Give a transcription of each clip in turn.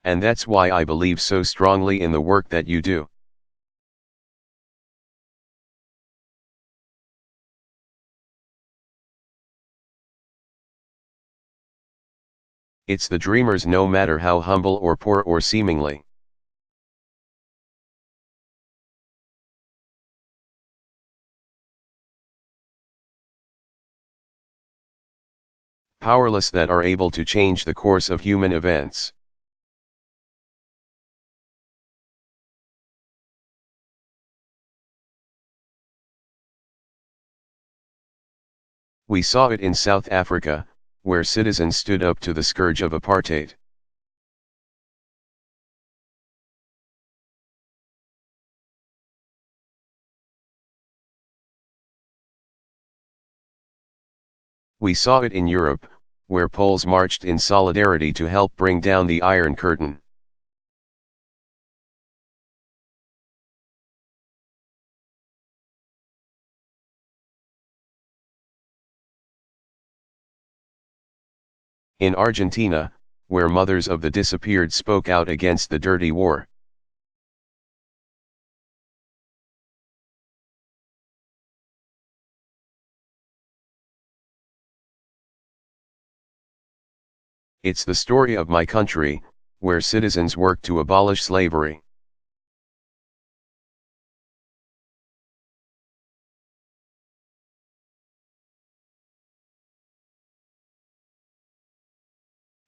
And that's why I believe so strongly in the work that you do. It's the dreamers, no matter how humble or poor or seemingly. Powerless, that are able to change the course of human events. We saw it in South Africa, where citizens stood up to the scourge of apartheid. We saw it in Europe, where Poles marched in solidarity to help bring down the Iron Curtain. In Argentina, where mothers of the disappeared spoke out against the dirty war. It's the story of my country, where citizens worked to abolish slavery.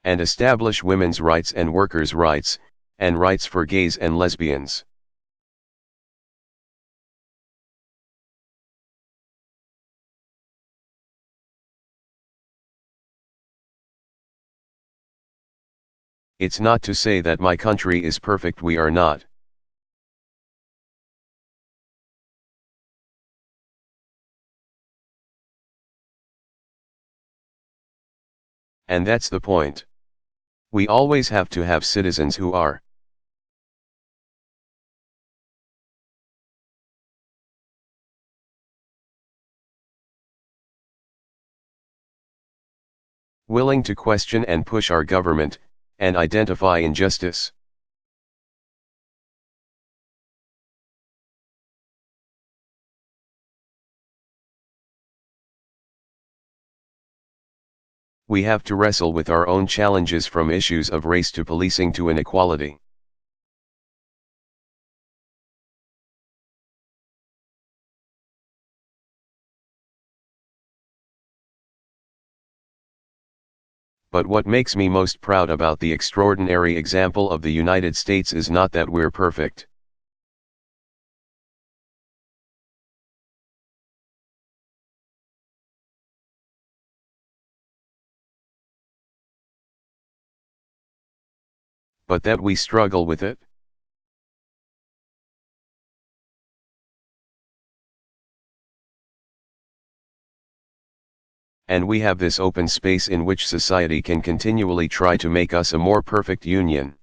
And establish women's rights and workers' rights, and rights for gays and lesbians. It's not to say that my country is perfect, we are not. And that's the point. We always have to have citizens who are willing to question and push our government, and identify injustice. We have to wrestle with our own challenges, from issues of race to policing to inequality. But what makes me most proud about the extraordinary example of the United States is not that we're perfect. But that we struggle with it. And we have this open space in which society can continually try to make us a more perfect union.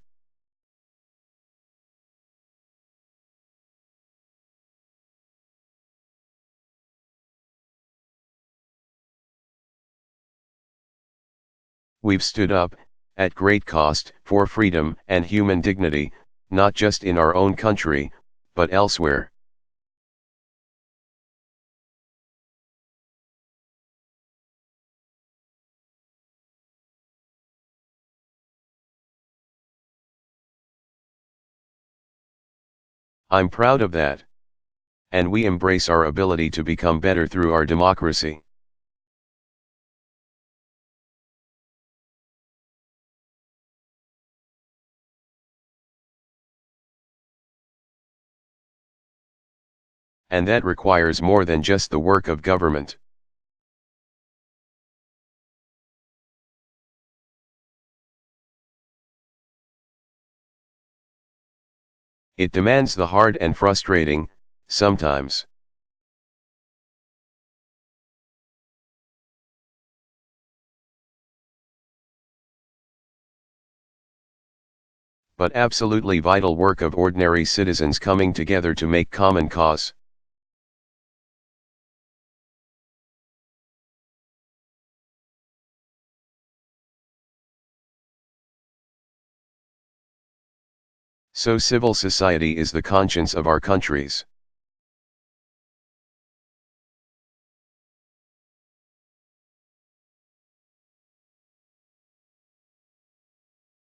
We've stood up, at great cost, for freedom and human dignity, not just in our own country, but elsewhere. I'm proud of that. And we embrace our ability to become better through our democracy. And that requires more than just the work of government. It demands the hard and frustrating, sometimes. But absolutely vital work of ordinary citizens coming together to make common cause. So civil society is the conscience of our countries.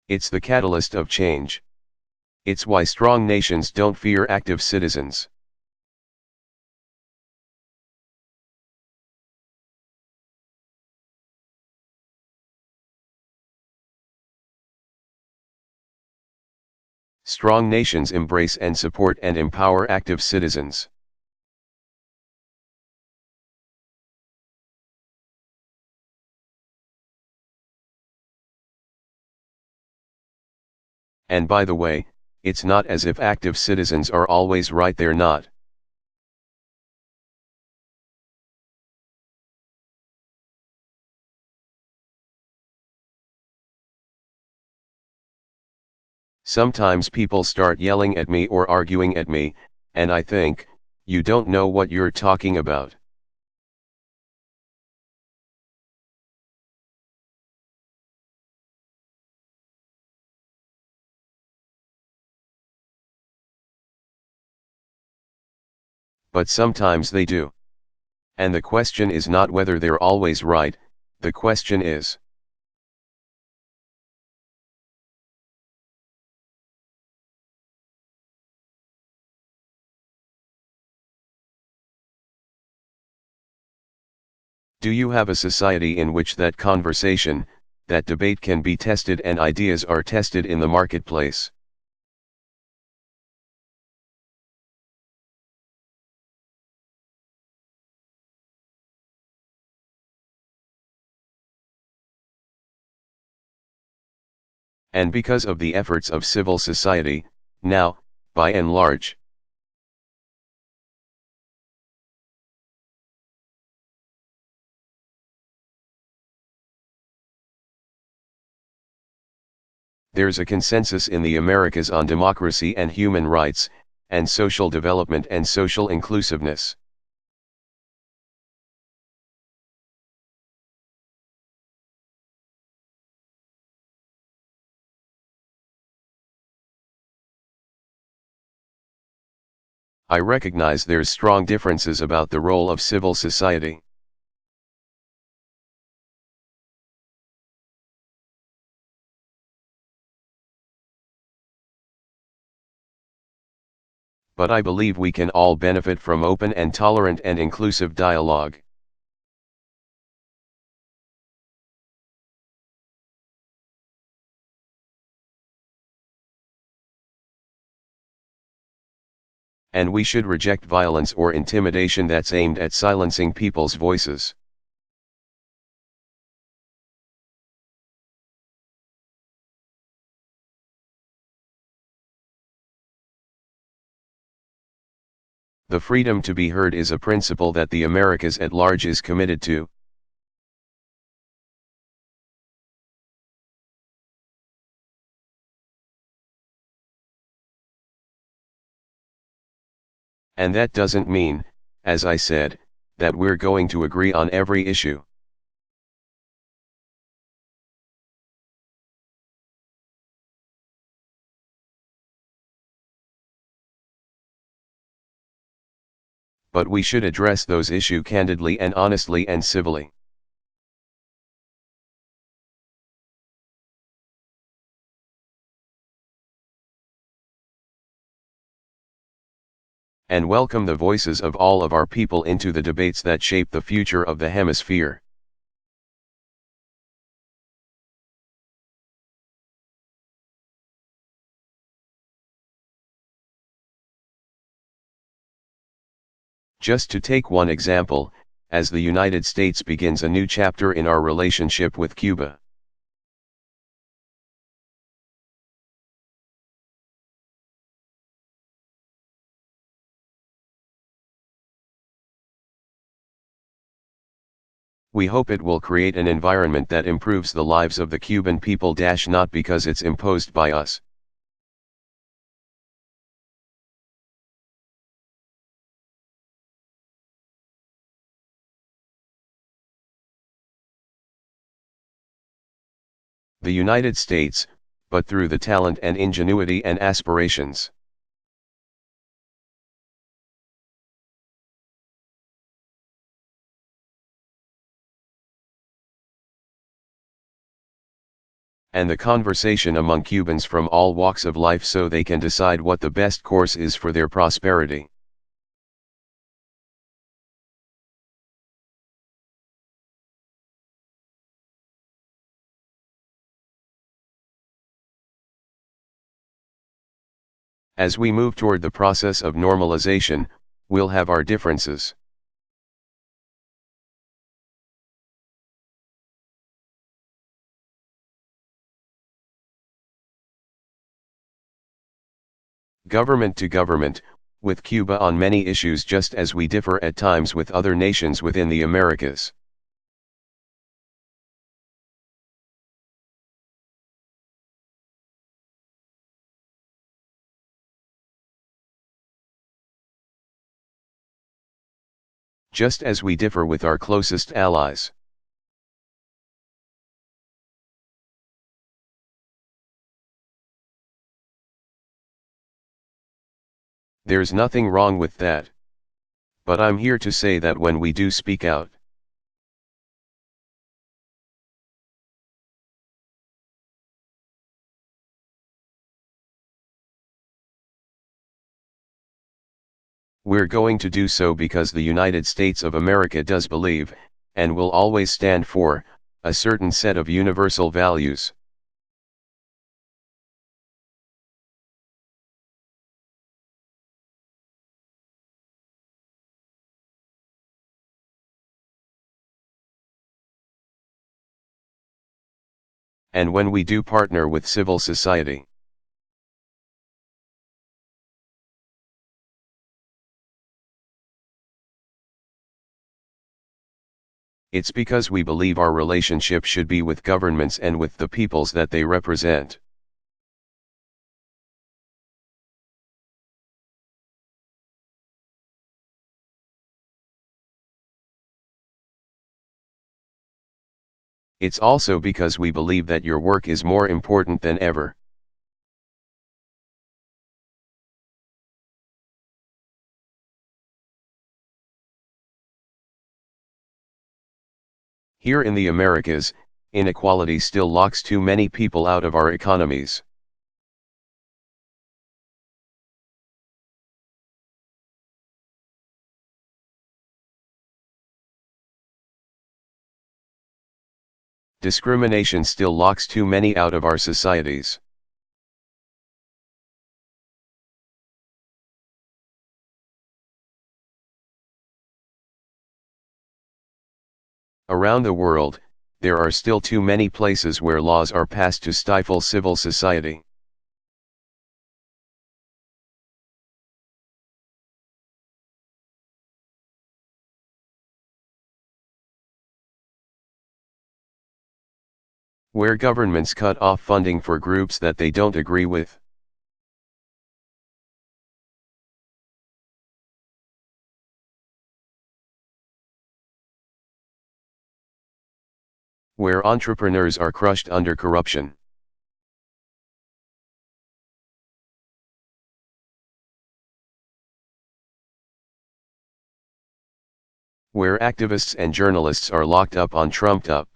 It's the catalyst of change. It's why strong nations don't fear active citizens. Strong nations embrace and support and empower active citizens. And by the way, it's not as if active citizens are always right, they're not. Sometimes people start yelling at me or arguing at me, and I think, you don't know what you're talking about. But sometimes they do. And the question is not whether they're always right, the question is, do you have a society in which that conversation, that debate can be tested and ideas are tested in the marketplace? And because of the efforts of civil society, now, by and large, there's a consensus in the Americas on democracy and human rights, and social development and social inclusiveness. I recognize there's strong differences about the role of civil society. But I believe we can all benefit from open and tolerant and inclusive dialogue. And we should reject violence or intimidation that's aimed at silencing people's voices. The freedom to be heard is a principle that the Americas at large is committed to. And that doesn't mean, as I said, that we're going to agree on every issue. But we should address those issues candidly and honestly and civilly. And welcome the voices of all of our people into the debates that shape the future of the hemisphere. Just to take one example, as the United States begins a new chapter in our relationship with Cuba. We hope it will create an environment that improves the lives of the Cuban people, not because it's imposed by us. The United States, but through the talent and ingenuity and aspirations. And the conversation among Cubans from all walks of life so they can decide what the best course is for their prosperity. As we move toward the process of normalization, we'll have our differences. Government to government, with Cuba on many issues just as we differ at times with other nations within the Americas. Just as we differ with our closest allies. There's nothing wrong with that. But I'm here to say that when we do speak out, we're going to do so because the United States of America does believe, and will always stand for, a certain set of universal values. And when we do partner with civil society, it's because we believe our relationship should be with governments and with the peoples that they represent. It's also because we believe that your work is more important than ever. Here in the Americas, inequality still locks too many people out of our economies. Discrimination still locks too many out of our societies. Around the world, there are still too many places where laws are passed to stifle civil society. Where governments cut off funding for groups that they don't agree with. Where entrepreneurs are crushed under corruption. Where activists and journalists are locked up on trumped up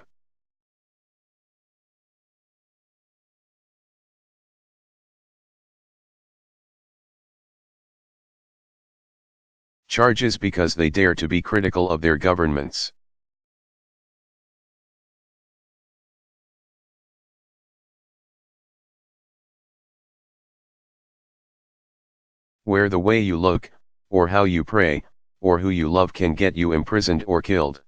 charges because they dare to be critical of their governments. Where the way you look, or how you pray, or who you love can get you imprisoned or killed.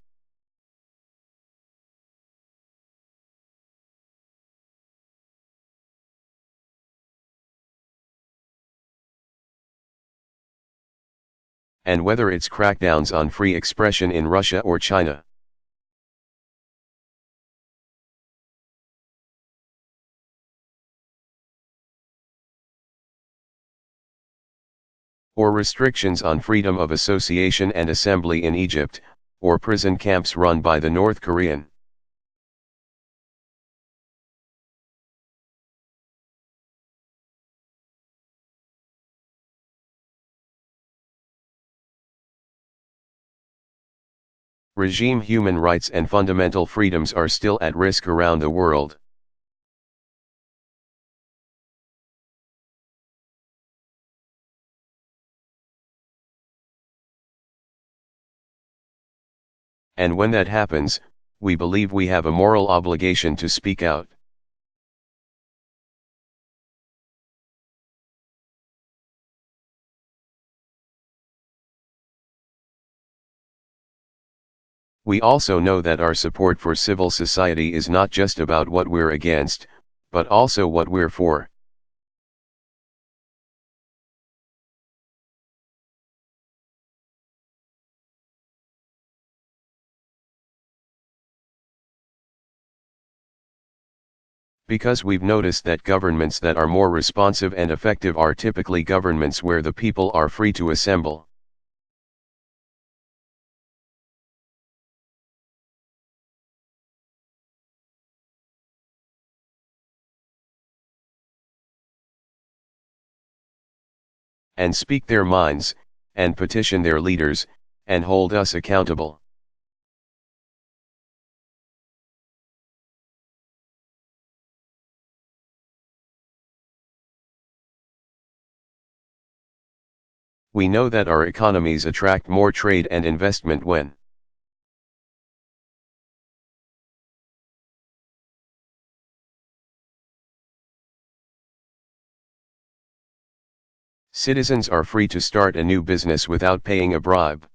And whether it's crackdowns on free expression in Russia or China. Or restrictions on freedom of association and assembly in Egypt, or prison camps run by the North Korean. Regime human rights and fundamental freedoms are still at risk around the world. And when that happens, we believe we have a moral obligation to speak out. We also know that our support for civil society is not just about what we're against, but also what we're for. Because we've noticed that governments that are more responsive and effective are typically governments where the people are free to assemble. And speak their minds, and petition their leaders, and hold us accountable. We know that our economies attract more trade and investment when citizens are free to start a new business without paying a bribe.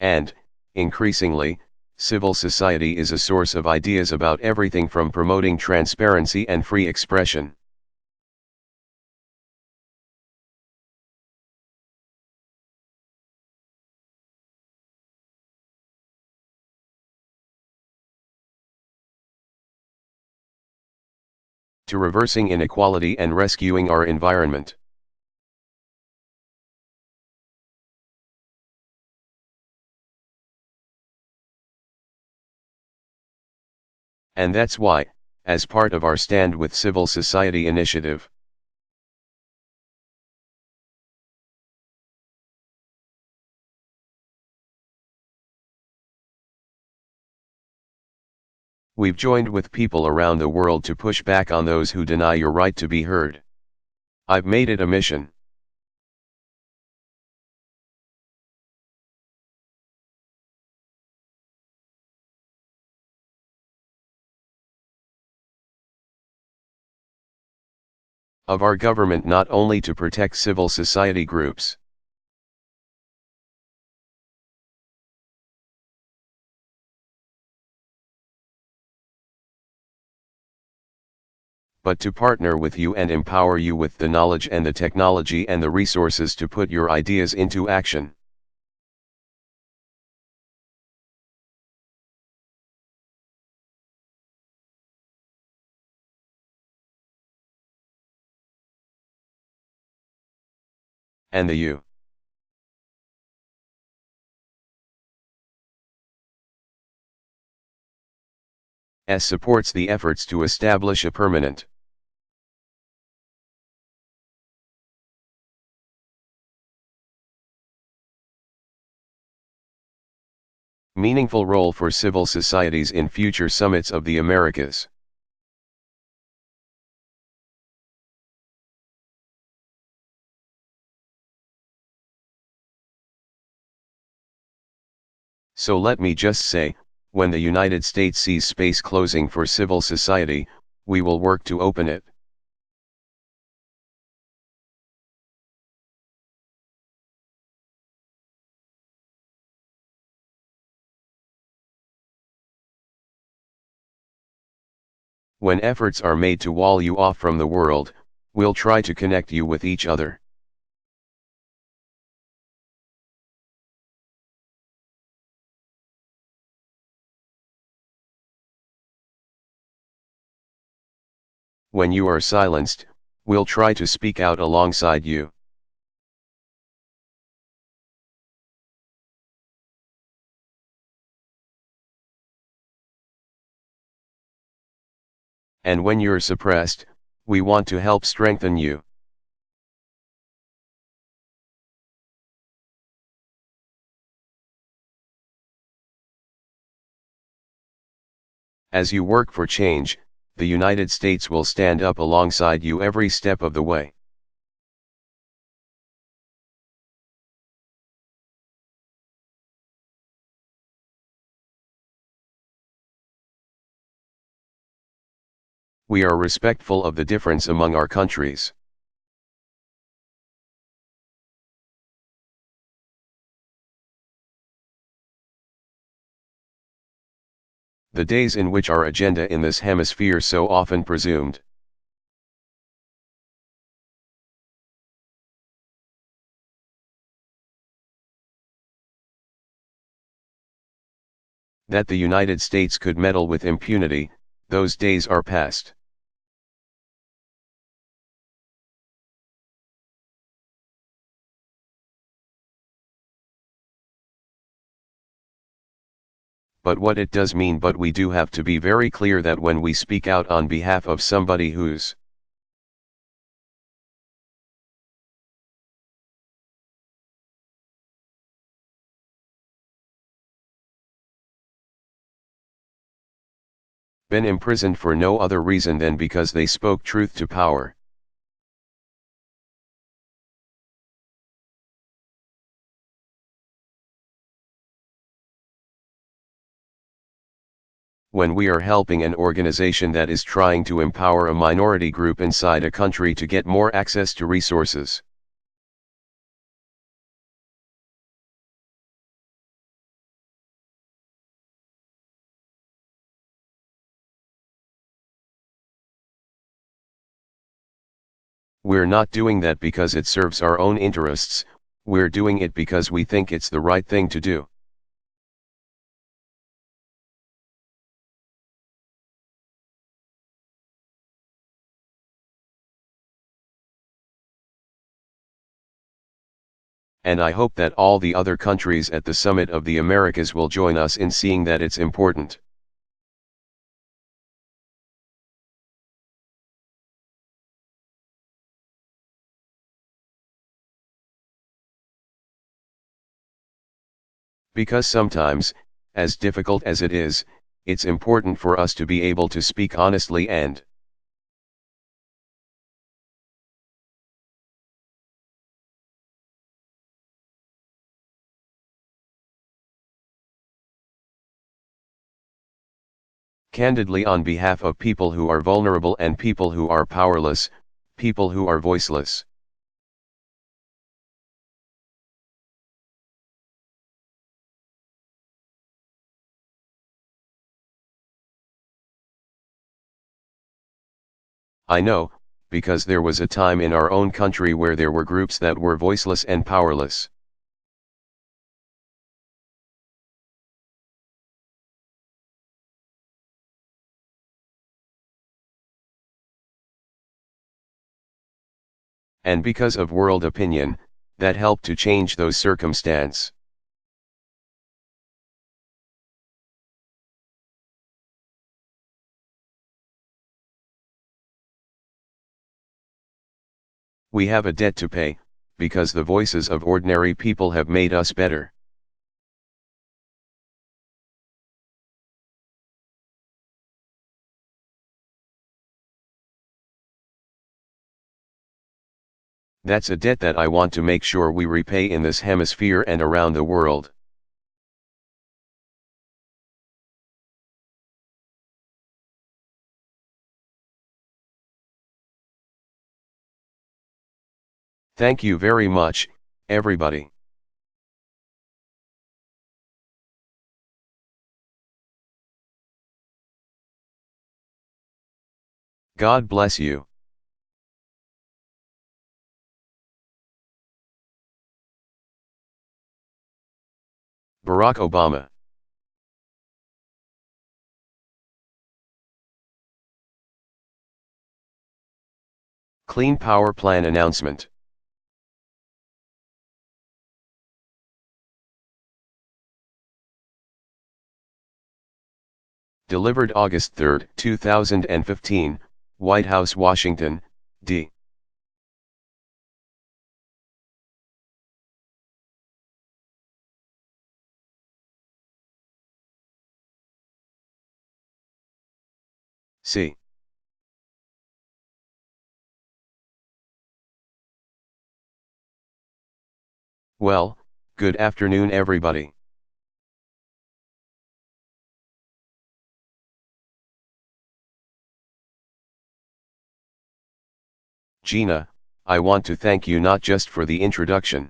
And, increasingly, civil society is a source of ideas about everything from promoting transparency and free expression. To reversing inequality and rescuing our environment. And that's why, as part of our Stand with Civil Society initiative, we've joined with people around the world to push back on those who deny your right to be heard. I've made it a mission. Of our government not only to protect civil society groups, but to partner with you and empower you with the knowledge and the technology and the resources to put your ideas into action. And the U. S supports the efforts to establish a permanent, meaningful role for civil societies in future summits of the Americas. So let me just say, when the United States sees space closing for civil society, we will work to open it. When efforts are made to wall you off from the world, we'll try to connect you with each other. When you are silenced, we'll try to speak out alongside you. And when you're suppressed, We want to help strengthen you. As you work for change, the United States will stand up alongside you every step of the way. We are respectful of the difference among our countries. The days in which our agenda in this hemisphere so often presumed that the United States could meddle with impunity, those days are past. But what it does mean, but we do have to be very clear that when we speak out on behalf of somebody who's been imprisoned for no other reason than because they spoke truth to power. When we are helping an organization that is trying to empower a minority group inside a country to get more access to resources. We're not doing that because it serves our own interests, we're doing it because we think it's the right thing to do. And I hope that all the other countries at the Summit of the Americas will join us in seeing that it's important. Because sometimes, as difficult as it is, it's important for us to be able to speak honestly and candidly on behalf of people who are vulnerable and people who are powerless, people who are voiceless. I know, because there was a time in our own country where there were groups that were voiceless and powerless. And because of world opinion, that helped to change those circumstances. We have a debt to pay, because the voices of ordinary people have made us better. That's a debt that I want to make sure we repay in this hemisphere and around the world. Thank you very much, everybody. God bless you. Barack Obama. Clean Power Plan announcement. Delivered August 3, 2015, White House, Washington, D. C. Well, good afternoon everybody. Gina, I want to thank you not just for the introduction,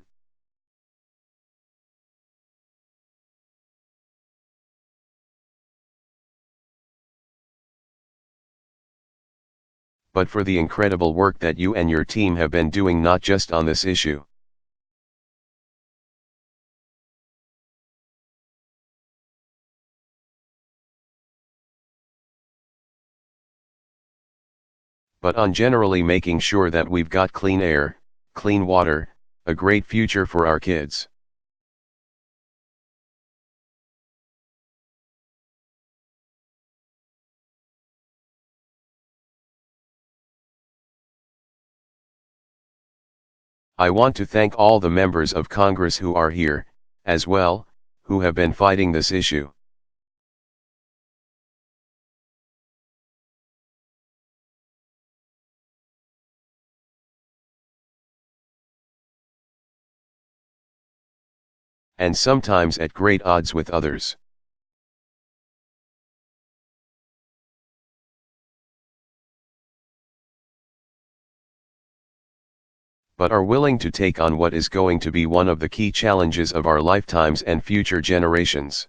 but for the incredible work that you and your team have been doing not just on this issue, but on generally making sure that we've got clean air, clean water, a great future for our kids. I want to thank all the members of Congress who are here, as well, who have been fighting this issue. And sometimes at great odds with others. But are willing to take on what is going to be one of the key challenges of our lifetimes and future generations.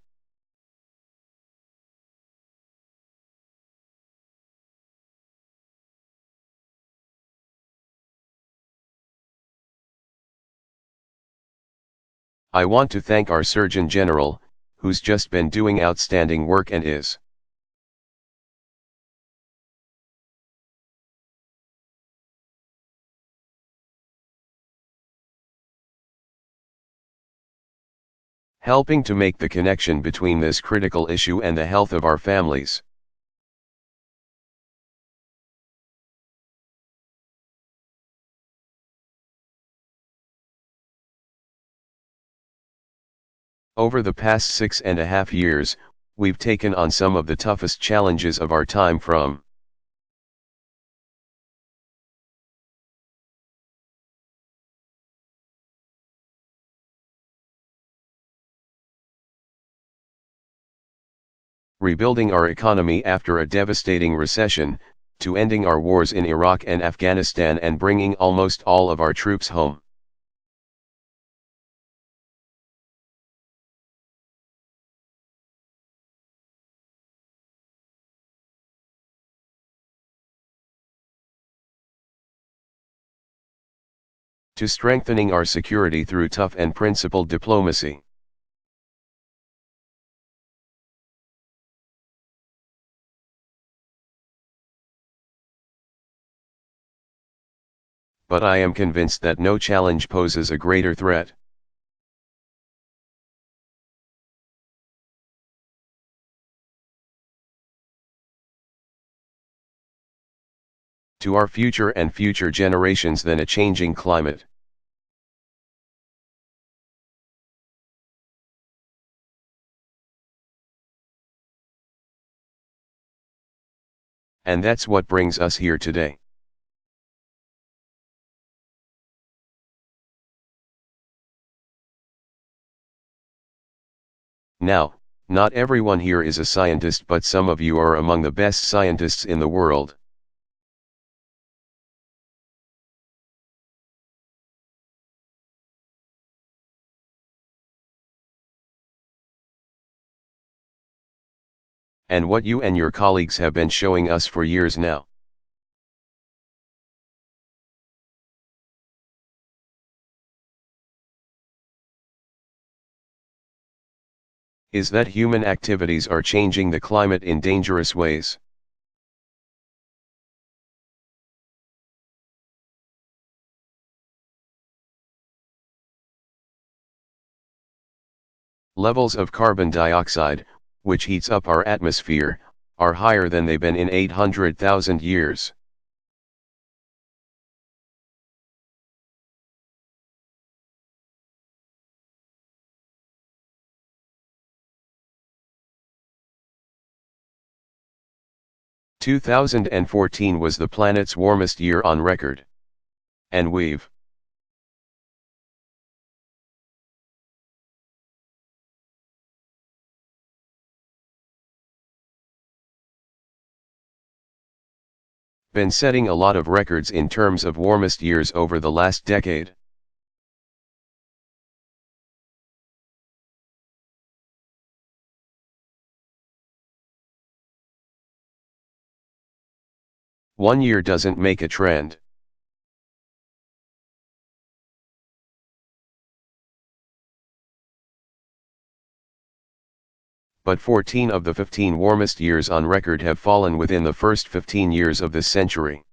I want to thank our Surgeon General, who's just been doing outstanding work and is helping to make the connection between this critical issue and the health of our families. Over the past 6.5 years, we've taken on some of the toughest challenges of our time, from rebuilding our economy after a devastating recession, to ending our wars in Iraq and Afghanistan and bringing almost all of our troops home. To strengthening our security through tough and principled diplomacy. But I am convinced that no challenge poses a greater threat. To our future and future generations than a changing climate. And that's what brings us here today. Now, not everyone here is a scientist, but some of you are among the best scientists in the world. And what you and your colleagues have been showing us for years now. Is that human activities are changing the climate in dangerous ways. Levels of carbon dioxide, which heats up our atmosphere, are higher than they've been in 800,000 years. 2014 was the planet's warmest year on record. And we've been setting a lot of records in terms of warmest years over the last decade. One year doesn't make a trend. But 14 of the 15 warmest years on record have fallen within the first 15 years of this century.